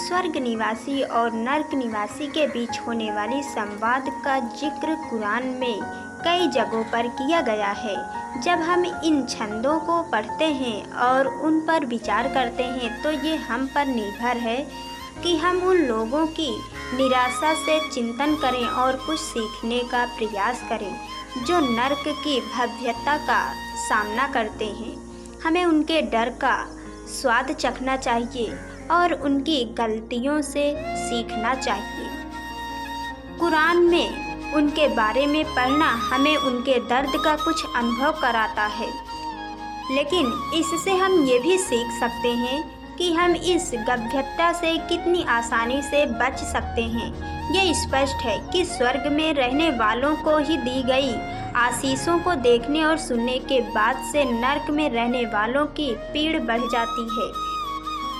स्वर्ग निवासी और नर्क निवासी के बीच होने वाली संवाद का जिक्र कुरान में कई जगहों पर किया गया है। जब हम इन छंदों को पढ़ते हैं और उन पर विचार करते हैं तो ये हम पर निर्भर है कि हम उन लोगों की निराशा से चिंतन करें और कुछ सीखने का प्रयास करें जो नर्क की भव्यता का सामना करते हैं। हमें उनके डर का स्वाद चखना चाहिए और उनकी गलतियों से सीखना चाहिए। कुरान में उनके बारे में पढ़ना हमें उनके दर्द का कुछ अनुभव कराता है, लेकिन इससे हम ये भी सीख सकते हैं कि हम इस गंभीरता से कितनी आसानी से बच सकते हैं। यह स्पष्ट है कि स्वर्ग में रहने वालों को ही दी गई आशीषों को देखने और सुनने के बाद से नर्क में रहने वालों की पीड़ बढ़ जाती है।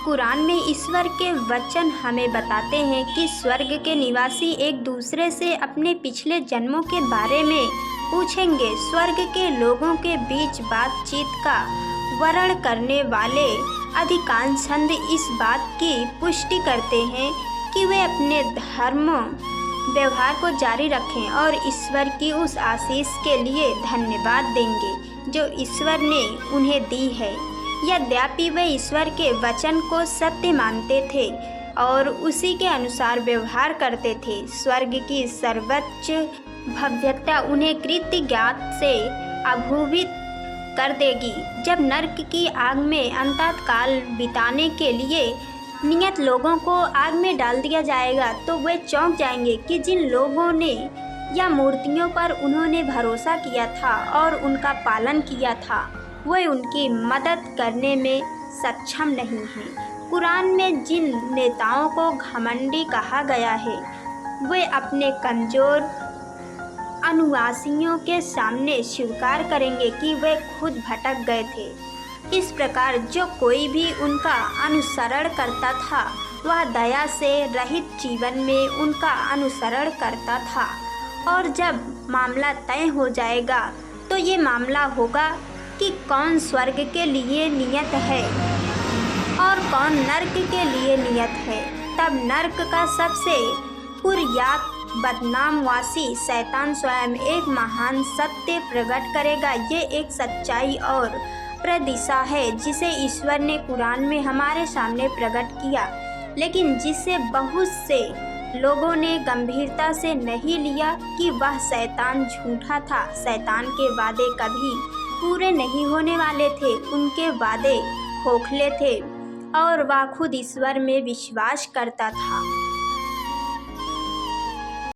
कुरान में ईश्वर के वचन हमें बताते हैं कि स्वर्ग के निवासी एक दूसरे से अपने पिछले जन्मों के बारे में पूछेंगे। स्वर्ग के लोगों के बीच बातचीत का वर्णन करने वाले अधिकांश छंद इस बात की पुष्टि करते हैं कि वे अपने धर्म व्यवहार को जारी रखें और ईश्वर की उस आशीष के लिए धन्यवाद देंगे जो ईश्वर ने उन्हें दी है। यद्यपि वे ईश्वर के वचन को सत्य मानते थे और उसी के अनुसार व्यवहार करते थे, स्वर्ग की सर्वोच्च भव्यता उन्हें कृतज्ञता से अभिभूत कर देगी। जब नर्क की आग में अनंत काल बिताने के लिए नियत लोगों को आग में डाल दिया जाएगा तो वे चौंक जाएंगे कि जिन लोगों ने या मूर्तियों पर उन्होंने भरोसा किया था और उनका पालन किया था वे उनकी मदद करने में सक्षम नहीं हैं। कुरान में जिन नेताओं को घमंडी कहा गया है वे अपने कमज़ोर अनुयायियों के सामने स्वीकार करेंगे कि वे खुद भटक गए थे। इस प्रकार जो कोई भी उनका अनुसरण करता था वह दया से रहित जीवन में उनका अनुसरण करता था, और जब मामला तय हो जाएगा तो ये मामला होगा कि कौन स्वर्ग के लिए नियत है और कौन नर्क के लिए नियत है। तब नर्क का सबसे पुरयात बदनाम वासी शैतान स्वयं एक महान सत्य प्रकट करेगा। ये एक सच्चाई और प्रदिशा है जिसे ईश्वर ने कुरान में हमारे सामने प्रकट किया, लेकिन जिसे बहुत से लोगों ने गंभीरता से नहीं लिया कि वह शैतान झूठा था। शैतान के वादे कभी पूरे नहीं होने वाले थे, उनके वादे खोखले थे और वह खुद ईश्वर में विश्वास करता था।